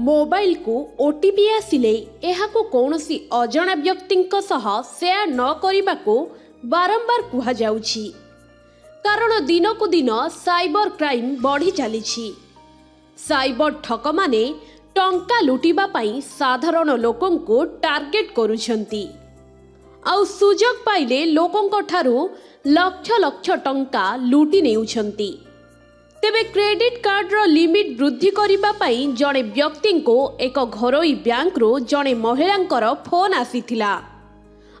Mobile को OTP आसिले एहाको कौनसी अजणा व्यक्तिंक सह शेयर न करने को बारंबार कहा जाउछि। कारण दिन को दिन साइबर क्राइम बढ़ी चली। साइबर ठक माने टंका लुटिबा पई साधारण लोकों को टार्गेट करुछंती। आउ सुजोग पाइले लोकों ठारू लक्ष लक्ष टंका लुटि नेउछंती। तेबे क्रेडिट कार्ड रो लिमिट वृद्धि करिबा पई जणे व्यक्ति को एक घरोई बैंक रो जणे महिलांकर फोन आसीथिला।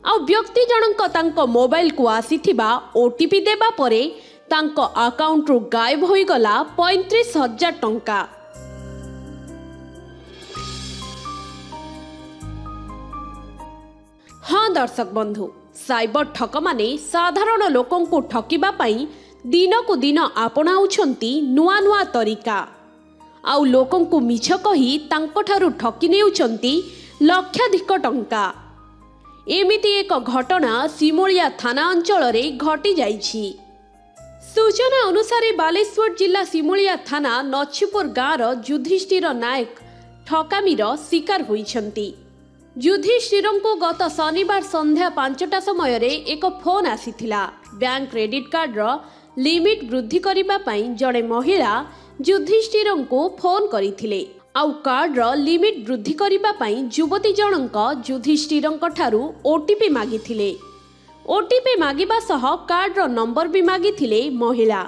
आ व्यक्ति जनक तांको मोबाइल को आसीथिबा ओटीपी देबा परे तांको अकाउंट रो गायब होई गला 35,000 टंका। हाँ दर्शक बंधु, साइबर ठक माने साधारण लोकों को ठकिबा पई दिन को दिन आपणाउछंती नुआ नुआ तरीका। आउ लोकों को मिछ कही तांको ठारू ठकी नेउछंती लक्षाधिक टंका। एमिति एक घटना सिमोलिया थाना अंचल रे घटी जाइछि। सूचना अनुसार बालेश्वर जिला सिमोलिया थाना नछीपुर गाँव युधिष्ठिर नायक ठकामीर शिकार होइछंती। युधिष्ठिर को गत शनिवार संध्या 5टा समय रे एक फोन आसीथिला। बैंक क्रेडिट कार्ड रो लिमिट वृद्धि करिबा पई जणे महिला युधिष्ठिर को फोन करिथिले। आउ कार्ड रो लिमिट वृद्धि करिबा पई युवती जनक युधिष्ठिर ठारू ओटीपी मागिथिले। ओटीपी मागिबा सह कार्ड रो नंबर भी मागिथिले महिला।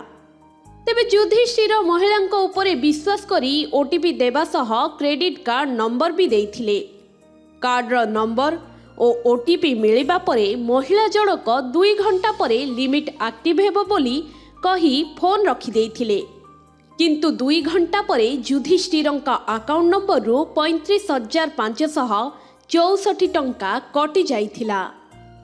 तेबे युधिष्ठिर महिलांक उपरे विश्वास करी ओटीपी देबा सह क्रेडिट कार्ड नंबर भी देइथिले। कार्ड रो नंबर ओ ओटीपी मिलिबा परे महिला जनक 2 घंटा परे लिमिट एक्टिव हेबो बोली कही फोन रखी देइथिले। किंतु 2 घंटा परे युधिष्ठिरंक अकाउंट नंबर रो 35,564 टंका कटि जाइथिला।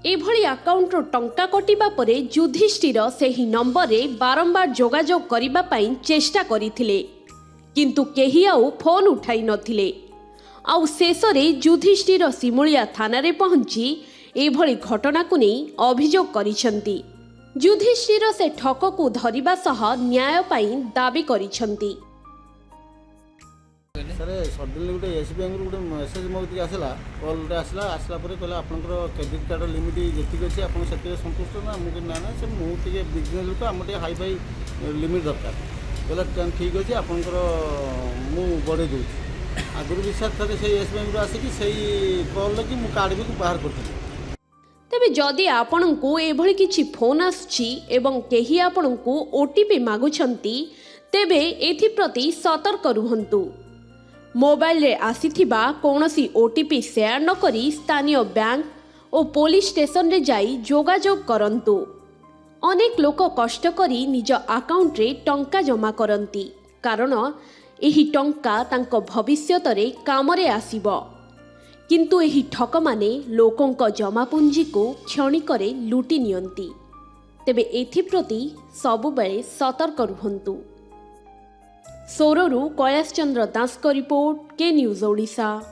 एभली अकाउंट रो टंका कटिबा परे युधिष्ठिर सेही नंबर रे बारंबार जोगाजोग करिबा पई चेष्टा करिथिले, किंतु केही आउ फोन उठाई नथिले। आउ शेषरे युधिष्ठिर सिमोलिया थाना रे पहुंची एभली घटना को नहीं अभियोग करिसंती। युधिष्ठिर से ठक को धरिबा सह न्याय पाई दाबी करिसंती। सर सडनली गोटे एस बैंक गोटे मेसेज मो आसला कॉल आसला आसला पर कहला आपनकर क्रेडिट कार्ड लिमिट जेतिक अछि आपन सेते संतुष्ट ना मुझे ना ना से मु टिके बिजनेस लोक हम टिके हाई फाई लिमिट दरकार कहला ठीक अछि आपनकर मु बढे दोछि। आगुरी विश्वास थे से एस बैंक आसिक से कॉल कि मु कार्ड भी बाहर करथि। तेबे जदि आपन को एभली किछि फोन आछि एवं केही आपन को ओटीपी मागुछंती तेबे एथि प्रति सतर्क रुहंतु। मोबाइल रे आसीथिबा कोनोसी ओटीपी शेयर न करी स्थानीय बैंक और पुलिस स्टेशन रे जाई जोगाजोग करंतु। अनेक लोक कष्ट करी निज अकाउंट रे टंका जमा करंती, कारण एही टंका तांको भविष्यत रे कामरे आसीबो। किंतु एही ठक माने लोकों को जमापुंजी को क्षणिकरे लुटि नियंती। तेबे एथि प्रति सबुबेले सतर्क रुहंतु। सोररू कैलाश चंद्र दास को रिपोर्ट, के न्यूज ओडिशा।